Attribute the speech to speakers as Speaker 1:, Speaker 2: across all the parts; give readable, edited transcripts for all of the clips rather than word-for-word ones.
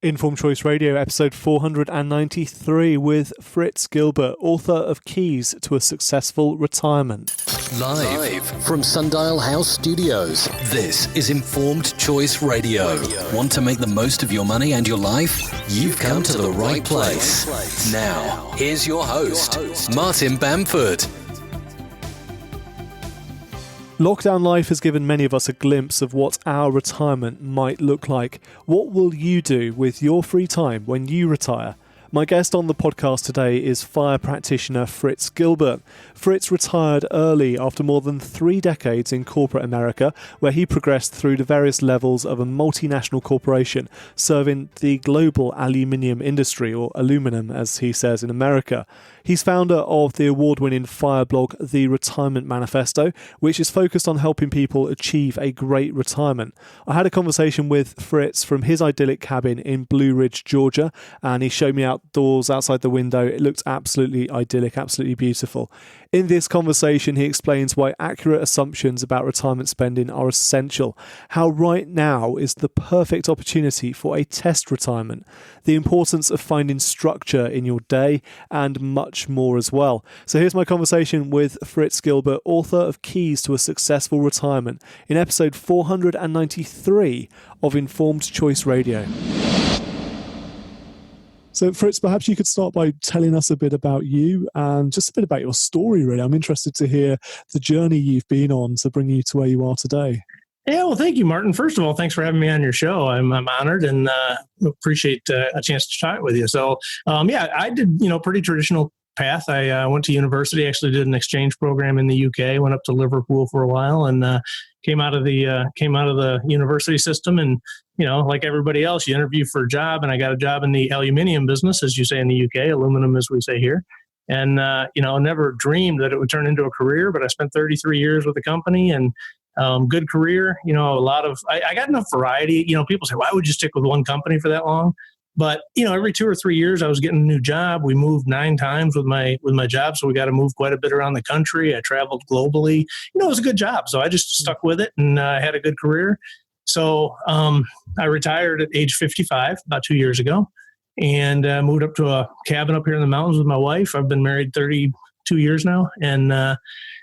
Speaker 1: Informed Choice Radio, episode 493 with Fritz Gilbert, author of Keys to a Successful Retirement.
Speaker 2: Live from Sundial House Studios, this is Informed Choice Radio. Want to make the most of your money and your life? You've come to the right place. Now, here's your host, Martin Bamford.
Speaker 1: Lockdown life has given many of us a glimpse of what our retirement might look like. What will you do with your free time when you retire? My guest on the podcast today is fire practitioner Fritz Gilbert. Fritz retired early after more than 3 decades in corporate America, where he progressed through the various levels of a multinational corporation, serving the global aluminium industry, or aluminum as he says in America. He's founder of the award-winning fire blog, The Retirement Manifesto, which is focused on helping people achieve a great retirement. I had a conversation with Fritz from his idyllic cabin in Blue Ridge, Georgia, and he showed me outdoors outside the window. It looked absolutely idyllic, absolutely beautiful. In this conversation, he explains why accurate assumptions about retirement spending are essential, how right now is the perfect opportunity for a test retirement, the importance of finding structure in your day, and much more as well. So here's my conversation with Fritz Gilbert, author of Keys to a Successful Retirement, in episode 493 of Informed Choice Radio. So Fritz, perhaps you could start by telling us a bit about you and just a bit about your story, really. I'm interested to hear the journey you've been on to bring you to where you are today.
Speaker 3: Yeah, well, thank you, Martin. First of all, thanks for having me on your show. I'm honored and appreciate a chance to chat with you. So, I did, pretty traditional path. I went to university, actually did an exchange program in the UK, went up to Liverpool for a while, and came out of the university system. And like everybody else, you interview for a job, and I got a job in the aluminium business, as you say in the UK, aluminum as we say here. And never dreamed that it would turn into a career, but I spent 33 years with the company and good career. I got enough variety. People say, why would you stick with one company for that long? But, every 2 or 3 years I was getting a new job. We moved 9 times with my job. So we got to move quite a bit around the country. I traveled globally. It was a good job. So I just stuck with it and had a good career. So I retired at age 55 about 2 years ago and moved up to a cabin up here in the mountains with my wife. I've been married 32 years now. And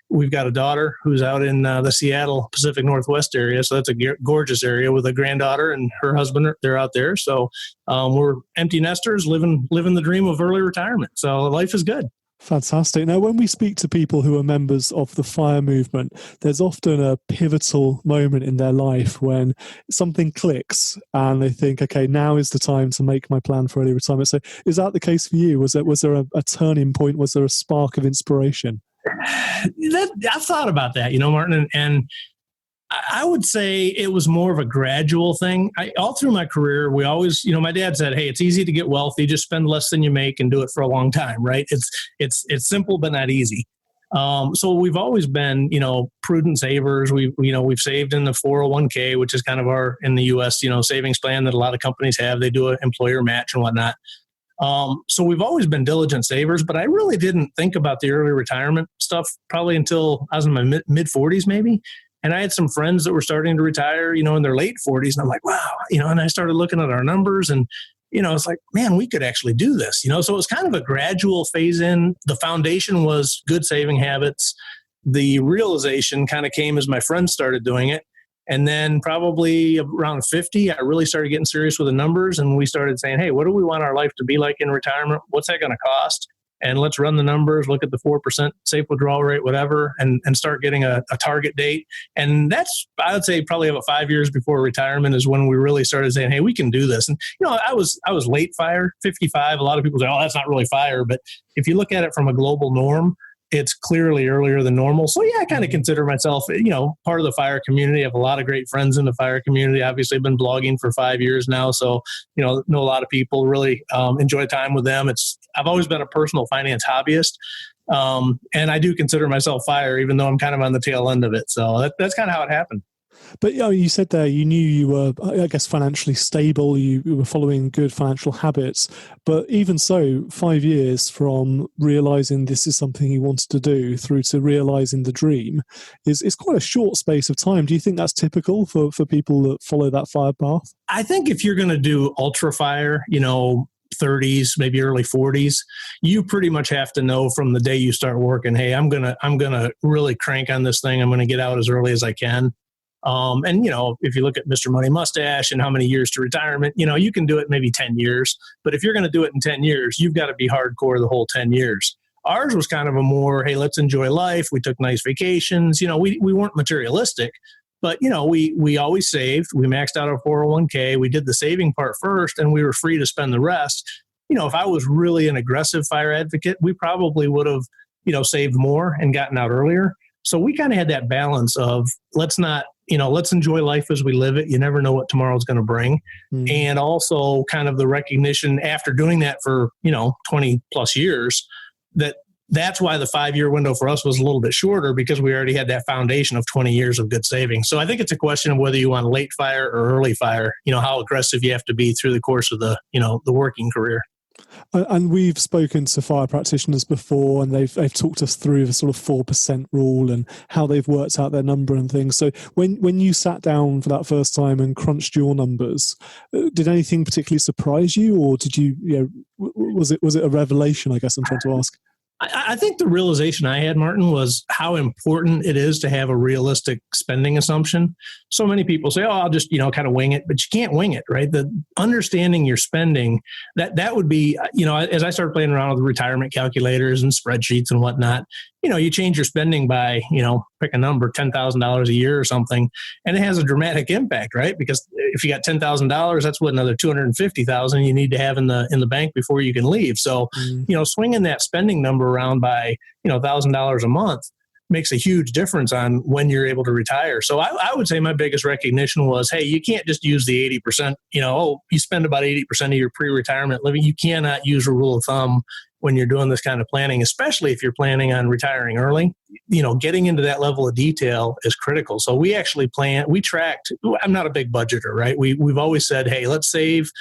Speaker 3: we've got a daughter who's out in the Seattle Pacific Northwest area. So that's a gorgeous area with a granddaughter and her husband. They're out there. So we're empty nesters living the dream of early retirement. So life is good.
Speaker 1: Fantastic. Now, when we speak to people who are members of the FIRE movement, there's often a pivotal moment in their life when something clicks and they think, okay, now is the time to make my plan for early retirement. So is that the case for you? Was there a turning point? Was there a spark of inspiration?
Speaker 3: I've thought about that, Martin, and I would say it was more of a gradual thing. All through my career, we always, my dad said, hey, it's easy to get wealthy. Just spend less than you make and do it for a long time, right? It's simple, but not easy. So we've always been, prudent savers. We've saved in the 401k, which is kind of our, in the U.S., savings plan that a lot of companies have. They do an employer match and whatnot. So we've always been diligent savers, but I really didn't think about the early retirement stuff probably until I was in my mid 40s, maybe. And I had some friends that were starting to retire, in their late 40s. And I'm like, wow, and I started looking at our numbers and, it's like, man, we could actually do this, So it was kind of a gradual phase in. The foundation was good saving habits. The realization kind of came as my friends started doing it. And then probably around 50, I really started getting serious with the numbers. And we started saying, hey, what do we want our life to be like in retirement? What's that going to cost? And let's run the numbers, look at the 4% safe withdrawal rate, whatever, and start getting a target date. And that's, I would say, probably about 5 years before retirement is when we really started saying, hey, we can do this. And, I was late fire, 55. A lot of people say, oh, that's not really fire. But if you look at it from a global norm, it's clearly earlier than normal. So yeah, I kind of consider myself, part of the fire community. I have a lot of great friends in the fire community. Obviously, I've been blogging for 5 years now. So, know a lot of people, really enjoy time with them. I've always been a personal finance hobbyist. And I do consider myself fire, even though I'm kind of on the tail end of it. So that's kind of how it happened.
Speaker 1: But you said there you knew you were, I guess, financially stable. You were following good financial habits. But even so, 5 years from realizing this is something you wanted to do through to realizing the dream is quite a short space of time. Do you think that's typical for people that follow that fire path?
Speaker 3: I think if you're going to do ultra fire, 30s, maybe early 40s, you pretty much have to know from the day you start working, hey, I'm gonna really crank on this thing. I'm gonna get out as early as I can. If you look at Mr. Money Mustache and how many years to retirement, you can do it maybe 10 years. But if you're going to do it in 10 years, you've got to be hardcore the whole 10 years. Ours was kind of a more, hey, let's enjoy life. We took nice vacations. We weren't materialistic, but, we always saved. We maxed out our 401k. We did the saving part first, and we were free to spend the rest. If I was really an aggressive fire advocate, we probably would have, saved more and gotten out earlier. So we kind of had that balance of let's enjoy life as we live it. You never know what tomorrow's going to bring. Mm. And also kind of the recognition after doing that for, 20 plus years, that's why the 5-year window for us was a little bit shorter, because we already had that foundation of 20 years of good savings. So I think it's a question of whether you want late fire or early fire, how aggressive you have to be through the course of the working career.
Speaker 1: And we've spoken to fire practitioners before, and they've talked us through the sort of 4% rule and how they've worked out their number and things. So when you sat down for that first time and crunched your numbers, did anything particularly surprise you, or did was it a revelation, I guess I'm trying to ask?
Speaker 3: I think the realization I had, Martin, was how important it is to have a realistic spending assumption. So many people say, I'll just, kind of wing it, but you can't wing it, right? The understanding your spending, that would be, as I started playing around with retirement calculators and spreadsheets and whatnot, you change your spending by, pick a number, $10,000 a year or something, and it has a dramatic impact, right? Because if you got $10,000, that's what another $250,000 you need to have in the bank before you can leave. So, swinging that spending number around by, $1,000 a month makes a huge difference on when you're able to retire. So I would say my biggest recognition was, hey, you can't just use the 80%, you spend about 80% of your pre-retirement living. You cannot use a rule of thumb when you're doing this kind of planning, especially if you're planning on retiring early. Getting into that level of detail is critical. So we actually tracked, I'm not a big budgeter, right? We've always said, hey, let's save,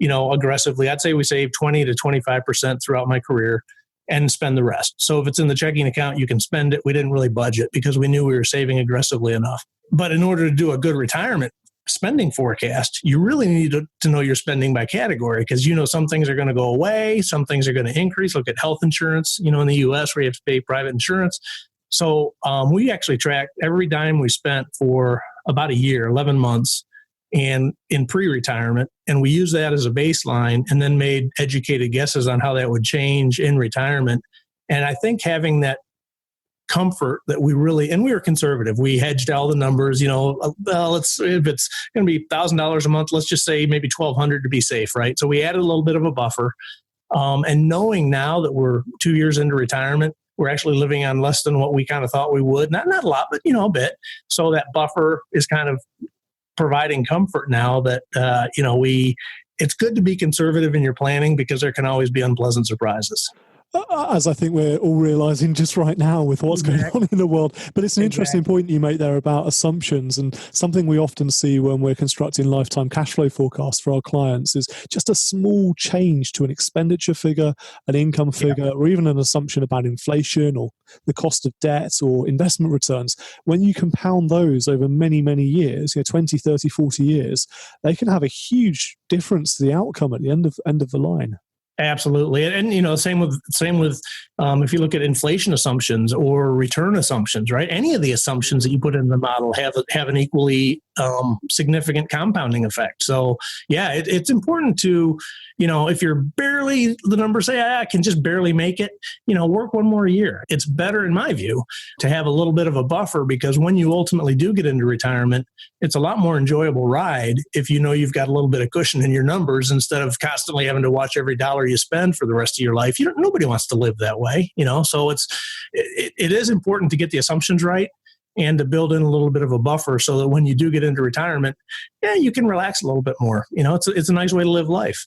Speaker 3: aggressively. I'd say we saved 20 to 25% throughout my career and spend the rest. So if it's in the checking account, you can spend it. We didn't really budget because we knew we were saving aggressively enough. But in order to do a good retirement spending forecast, you really need to know your spending by category, because some things are going to go away, some things are going to increase. Look at health insurance, in the US where you have to pay private insurance. So we actually tracked every dime we spent for about a year, 11 months, and in pre-retirement, and we used that as a baseline and then made educated guesses on how that would change in retirement. And I think having that comfort that we were conservative. We hedged all the numbers, if it's going to be $1,000 a month, let's just say maybe $1,200 to be safe, right? So we added a little bit of a buffer. And knowing now that we're 2 years into retirement, we're actually living on less than what we kind of thought we would. Not a lot, but a bit. So that buffer is kind of providing comfort now that, it's good to be conservative in your planning, because there can always be unpleasant surprises.
Speaker 1: As I think we're all realizing just right now with what's going on in the world. But it's an interesting point you make there about assumptions, and something we often see when we're constructing lifetime cash flow forecasts for our clients is just a small change to an expenditure figure, an income figure, or even an assumption about inflation or the cost of debt or investment returns. When you compound those over many, many years, 20, 30, 40 years, they can have a huge difference to the outcome at the end of the line.
Speaker 3: Absolutely. And, same with if you look at inflation assumptions or return assumptions, right? Any of the assumptions that you put in the model have an equally significant compounding effect. So yeah, it's important to, if you're barely, the numbers say, I can just barely make it, work one more year. It's better, in my view, to have a little bit of a buffer, because when you ultimately do get into retirement, it's a lot more enjoyable ride if you've got a little bit of cushion in your numbers, instead of constantly having to watch every dollar you spend for the rest of your life. Nobody wants to live that way, so it is important to get the assumptions right and to build in a little bit of a buffer so that when you do get into retirement, you can relax a little bit more. It's a nice way to live life.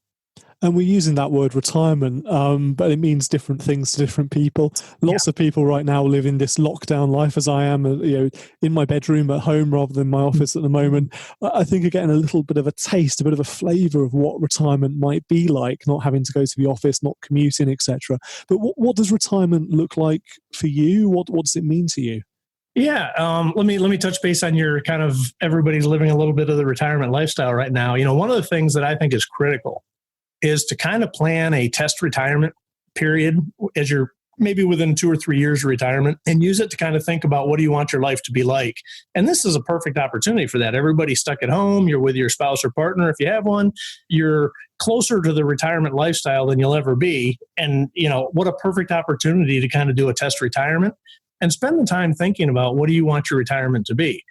Speaker 1: And we're using that word retirement, but it means different things to different people. Lots of people right now live in this lockdown life, as I am, in my bedroom at home rather than my office at the moment. I think are getting a little bit of a taste, a bit of a flavour of what retirement might be like, not having to go to the office, not commuting, etc. But what does retirement look like for you? What does it mean to you?
Speaker 3: Yeah, let me touch base on your kind of everybody's living a little bit of the retirement lifestyle right now. One of the things that I think is critical is to kind of plan a test retirement period as you're maybe within 2 or 3 years of retirement, and use it to kind of think about what do you want your life to be like. And this is a perfect opportunity for that. Everybody's stuck at home. You're with your spouse or partner if you have one. You're closer to the retirement lifestyle than you'll ever be. And, what a perfect opportunity to kind of do a test retirement and spend the time thinking about what do you want your retirement to be.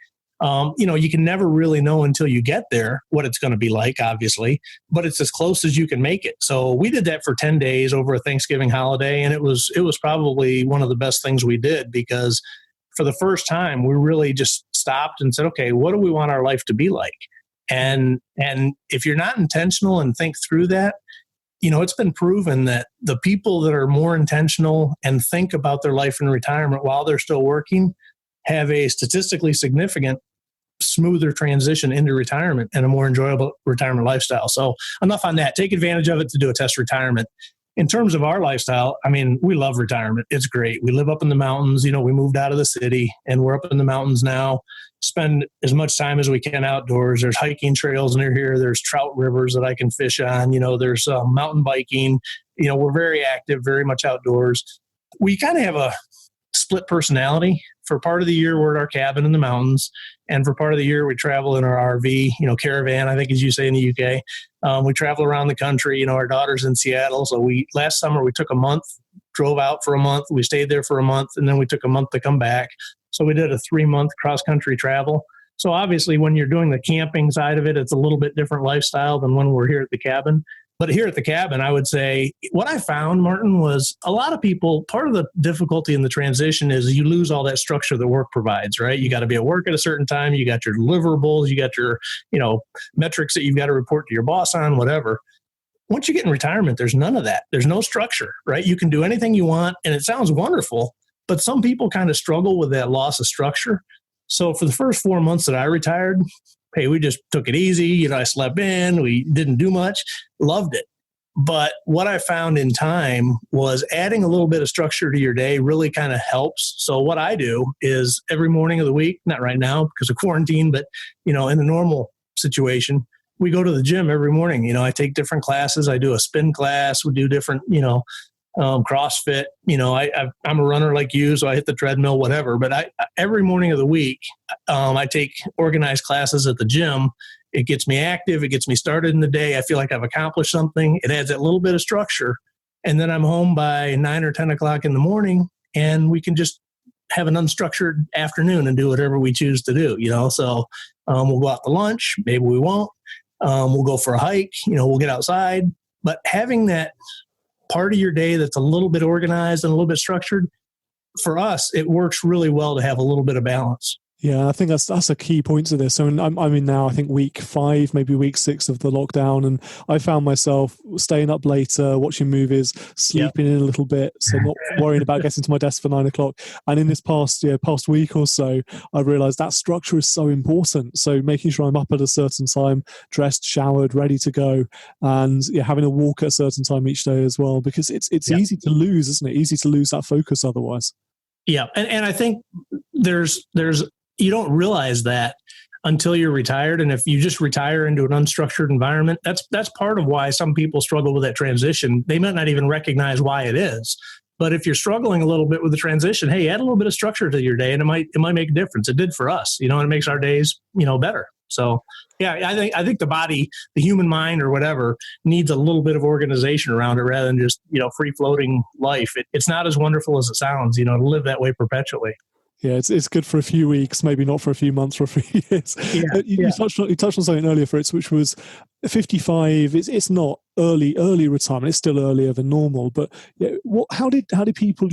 Speaker 3: You can never really know until you get there what it's going to be like, obviously, but it's as close as you can make it. So we did that for 10 days over a Thanksgiving holiday, and it was probably one of the best things we did, because for the first time, we really just stopped and said, okay, what do we want our life to be like? And if you're not intentional and think through that, it's been proven that the people that are more intentional and think about their life in retirement while they're still working have a statistically significant smoother transition into retirement and a more enjoyable retirement lifestyle. So enough on that. Take advantage of it to do a test retirement. In terms of our lifestyle, we love retirement. It's great. We live up in the mountains. We moved out of the city and we're up in the mountains now. Spend as much time as we can outdoors. There's hiking trails near here. There's trout rivers that I can fish on. There's mountain biking. We're very active, very much outdoors. We kind of have a split personality. For part of the year, we're at our cabin in the mountains. And for part of the year, we travel in our RV, caravan, I think as you say in the UK. We travel around the country. Our daughter's in Seattle. So last summer, we took a month, drove out for a month. We stayed there for a month, and then we took a month to come back. So we did a 3-month cross-country travel. So obviously, when you're doing the camping side of it, it's a little bit different lifestyle than when we're here at the cabin. But here at the cabin, I would say what I found, Martin, was a lot of people, part of the difficulty in the transition is you lose all that structure that work provides, right? You got to be at work at a certain time. You got your deliverables. You got your, metrics that you've got to report to your boss on, whatever. Once you get in retirement, there's none of that. There's no structure, right? You can do anything you want, and it sounds wonderful, but some people kind of struggle with that loss of structure. So for the first 4 months that I retired, hey, we just took it easy. I slept in. We didn't do much. Loved it. But what I found in time was adding a little bit of structure to your day really kind of helps. So what I do is every morning of the week, not right now because of quarantine, but, in the normal situation, we go to the gym every morning. I take different classes. I do a spin class. We do different, CrossFit. I'm a runner like you, so I hit the treadmill, whatever. But every morning of the week, I take organized classes at the gym. It gets me active. It gets me started in the day. I feel like I've accomplished something. It adds that little bit of structure. And then I'm home by 9 or 10 o'clock in the morning, and we can just have an unstructured afternoon and do whatever we choose to do, So we'll go out to lunch. Maybe we won't. We'll go for a hike. We'll get outside. But having that part of your day that's a little bit organized and a little bit structured, for us, it works really well to have a little bit of balance.
Speaker 1: Yeah, I think that's a key point to this. So I'm in now, I think week 5, maybe week 6 of the lockdown, and I found myself staying up later, watching movies, sleeping in a little bit, so not worrying about getting to my desk for 9 o'clock. And in this past week or so, I realized that structure is so important. So making sure I'm up at a certain time, dressed, showered, ready to go, and having a walk at a certain time each day as well, because it's easy to lose, isn't it? Easy to lose that focus otherwise.
Speaker 3: Yeah, and I think there's you don't realize that until you're retired. And if you just retire into an unstructured environment, that's part of why some people struggle with that transition. They might not even recognize why it is. But if you're struggling a little bit with the transition, hey, add a little bit of structure to your day, and it might make a difference. It did for us, and it makes our days, better. So yeah, I think the body, the human mind or whatever, needs a little bit of organization around it rather than just, free floating life. It's not as wonderful as it sounds, to live that way perpetually.
Speaker 1: Yeah, it's good for a few weeks, maybe not for a few months or a few years.
Speaker 3: Yeah,
Speaker 1: You touched on something earlier, Fritz, which was 55. It's not early retirement. It's still earlier than normal. But yeah, how did people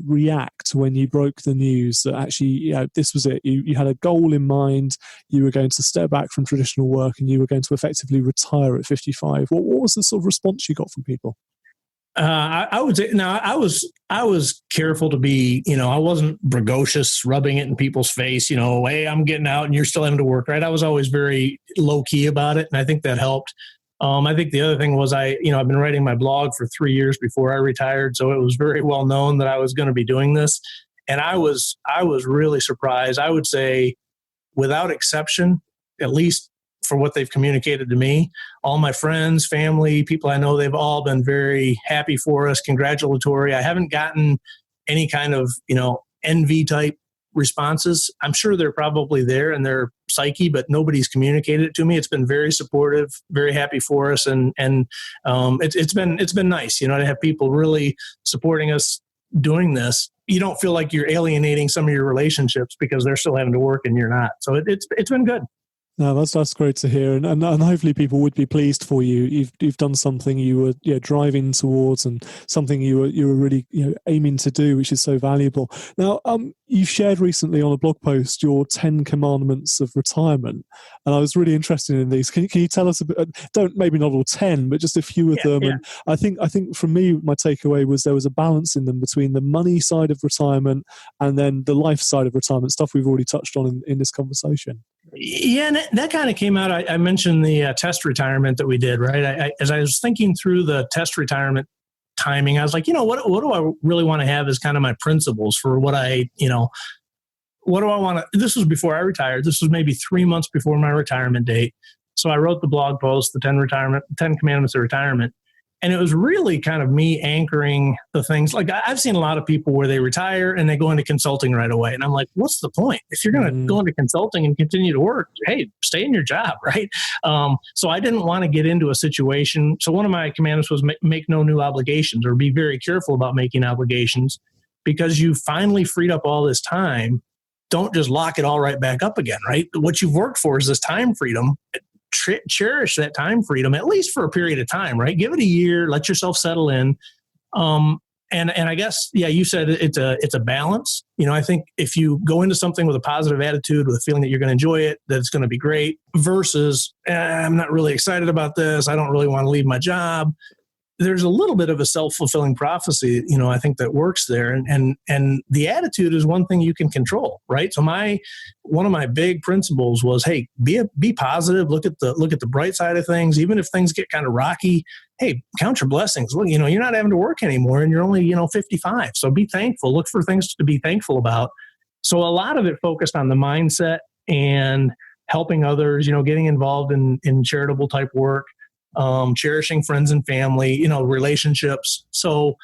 Speaker 1: react when you broke the news that actually this was it? You had a goal in mind. You were going to step back from traditional work, and you were going to effectively retire at 55. What was the sort of response you got from people?
Speaker 3: I would say now I was careful to be, I wasn't bragocious, rubbing it in people's face, hey, I'm getting out and you're still having to work, right? I was always very low key about it. And I think that helped. I think the other thing was I've been writing my blog for 3 years before I retired. So it was very well known that I was going to be doing this. And I was really surprised. I would say without exception, at least for what they've communicated to me, all my friends, family, people I know, they've all been very happy for us, congratulatory. I haven't gotten any kind of, envy type responses. I'm sure they're probably there in their psyche, but nobody's communicated it to me. It's been very supportive, very happy for us. And it's been nice, to have people really supporting us doing this. You don't feel like you're alienating some of your relationships because they're still having to work and you're not. So it's been good.
Speaker 1: No, that's great to hear, and hopefully people would be pleased for you. You've done something you were driving towards, and something you were really aiming to do, which is so valuable. Now, you shared recently on a blog post your 10 commandments of retirement, and I was really interested in these. Can you tell us a bit? Maybe not all 10, but just a few of them.
Speaker 3: Yeah.
Speaker 1: And I think for me, my takeaway was there was a balance in them between the money side of retirement and then the life side of retirement, stuff we've already touched on in this conversation.
Speaker 3: Yeah, and that kind of came out. I mentioned the test retirement that we did, right? As I was thinking through the test retirement timing, I was like, what do I really want to have as kind of my principles for what what do I want to, this was before I retired. This was maybe 3 months before my retirement date. So I wrote the blog post, the 10 commandments of retirement. And it was really kind of me anchoring the things. Like I've seen a lot of people where they retire and they go into consulting right away. And I'm like, what's the point? If you're going to go into consulting and continue to work, hey, stay in your job, right? So I didn't want to get into a situation. So one of my commandments was make no new obligations, or be very careful about making obligations, because you finally freed up all this time. Don't just lock it all right back up again, right? What you've worked for is this time freedom. Cherish that time freedom, at least for a period of time, right? Give it a year, let yourself settle in. And I guess, you said it's a balance. I think if you go into something with a positive attitude, with a feeling that you're going to enjoy it, that it's going to be great, versus I'm not really excited about this, I don't really want to leave my job. There's a little bit of a self-fulfilling prophecy, I think that works there. And the attitude is one thing you can control, right? So one of my big principles was, hey, be positive, look at the bright side of things. Even if things get kind of rocky, hey, count your blessings. Well, you're not having to work anymore and you're only, 55. So be thankful, look for things to be thankful about. So a lot of it focused on the mindset and helping others, getting involved in charitable type work. Cherishing friends and family, relationships. So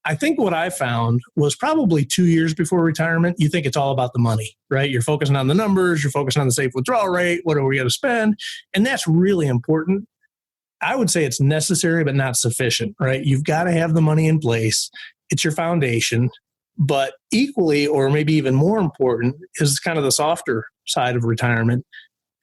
Speaker 3: I think what I found was probably 2 years before retirement, you think it's all about the money, right? You're focusing on the numbers, you're focusing on the safe withdrawal rate, what are we going to spend? And that's really important. I would say it's necessary, but not sufficient, right? You've got to have the money in place. It's your foundation. But equally, or maybe even more important, is kind of the softer side of retirement.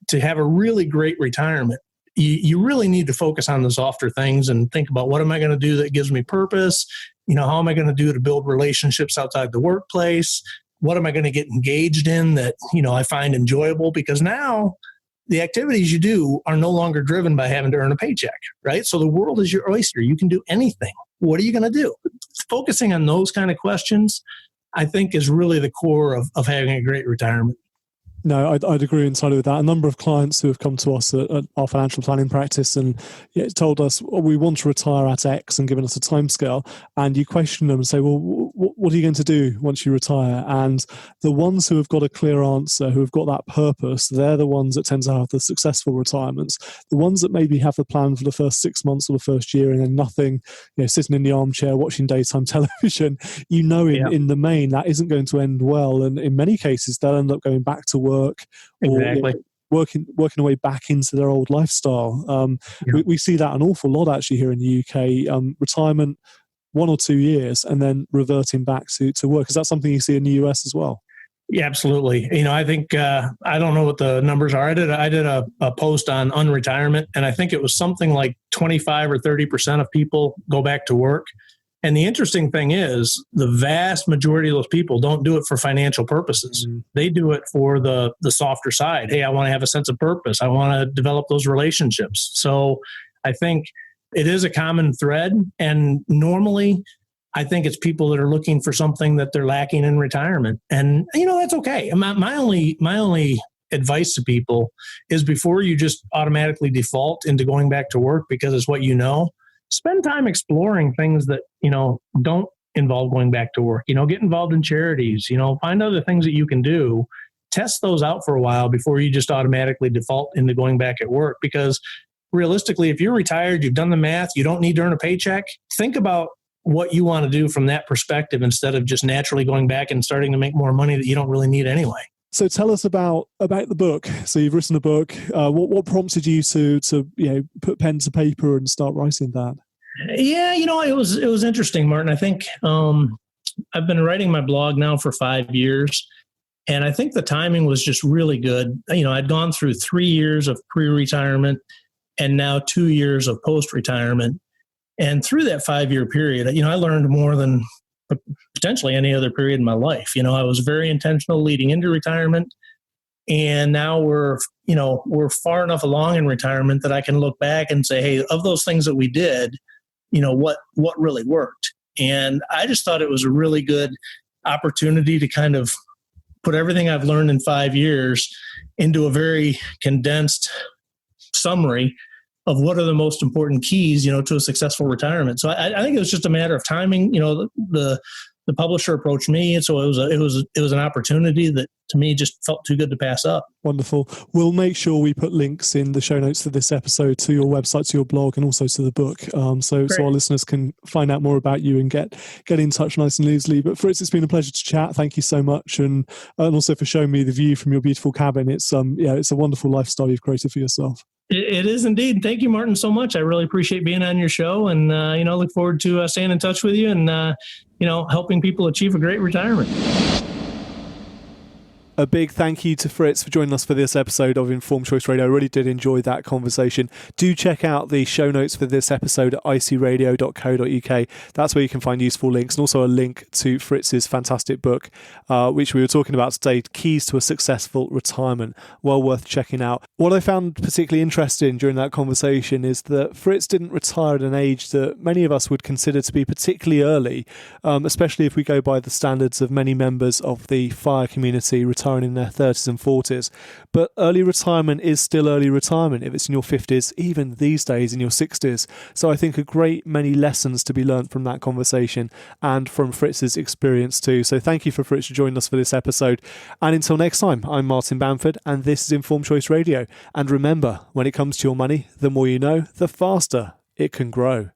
Speaker 3: To have a really great retirement, you really need to focus on the softer things and think about, what am I going to do that gives me purpose? How am I going to do to build relationships outside the workplace? What am I going to get engaged in that, I find enjoyable? Because now the activities you do are no longer driven by having to earn a paycheck, right? So the world is your oyster. You can do anything. What are you going to do? Focusing on those kind of questions, I think, is really the core of having a great retirement.
Speaker 1: No, I'd agree entirely with that. A number of clients who have come to us at our financial planning practice and told us, we want to retire at X, and given us a timescale. And you question them and say, well, what are you going to do once you retire? And the ones who have got a clear answer, who have got that purpose, they're the ones that tend to have the successful retirements. The ones that maybe have the plan for the first 6 months or the first year and then nothing, sitting in the armchair watching daytime television, in the main, that isn't going to end well. And in many cases, they'll end up going back to work.
Speaker 3: Exactly.
Speaker 1: Or working a way back into their old lifestyle. We see that an awful lot actually here in the UK. Retirement, 1 or 2 years, and then reverting back to work. Is that something you see in the US as well?
Speaker 3: Yeah, absolutely. I think I don't know what the numbers are. I did a post on unretirement, and I think it was something like 25 or 30% of people go back to work. And the interesting thing is, the vast majority of those people don't do it for financial purposes. They do it for the softer side. Hey, I want to have a sense of purpose. I want to develop those relationships. So I think it is a common thread, and normally I think it's people that are looking for something that they're lacking in retirement. And, that's okay. My only advice to people is, before you just automatically default into going back to work because it's what spend time exploring things that, don't involve going back to work. Get involved in charities, find other things that you can do. Test those out for a while before you just automatically default into going back at work. Because realistically, if you're retired, you've done the math, you don't need to earn a paycheck, think about what you want to do from that perspective, instead of just naturally going back and starting to make more money that you don't really need anyway.
Speaker 1: So tell us about the book. So you've written a book. What prompted you to put pen to paper and start writing that?
Speaker 3: Yeah, it was interesting, Martin. I think I've been writing my blog now for 5 years, and I think the timing was just really good. I'd gone through 3 years of pre-retirement and now 2 years of post-retirement. And through that 5-year period, I learned more than potentially any other period in my life. I was very intentional leading into retirement, and now we're far enough along in retirement that I can look back and say, hey, of those things that we did, what really worked. And I just thought it was a really good opportunity to kind of put everything I've learned in 5 years into a very condensed summary of what are the most important keys, to a successful retirement. So I think it was just a matter of timing. The publisher approached me, and so it was an opportunity that to me just felt too good to pass up.
Speaker 1: Wonderful. We'll make sure we put links in the show notes for this episode to your website, to your blog, and also to the book, so our listeners can find out more about you and get in touch nice and easily. But Fritz, it's been a pleasure to chat. Thank you so much, and also for showing me the view from your beautiful cabin. It's it's a wonderful lifestyle you've created for yourself.
Speaker 3: It is indeed. Thank you, Martin, so much. I really appreciate being on your show, and look forward to staying in touch with you and helping people achieve a great retirement.
Speaker 1: A big thank you to Fritz for joining us for this episode of Informed Choice Radio. I really did enjoy that conversation. Do check out the show notes for this episode at icradio.co.uk. That's where you can find useful links, and also a link to Fritz's fantastic book, which we were talking about today, Keys to a Successful Retirement. Well worth checking out. What I found particularly interesting during that conversation is that Fritz didn't retire at an age that many of us would consider to be particularly early, especially if we go by the standards of many members of the FIRE community retiring in their 30s and 40s. But early retirement is still early retirement if it's in your 50s, even these days in your 60s. So I think a great many lessons to be learned from that conversation and from Fritz's experience too. So thank you for Fritz for joining us for this episode. And until next time, I'm Martin Bamford, and this is Informed Choice Radio. And remember, when it comes to your money, the more you know, the faster it can grow.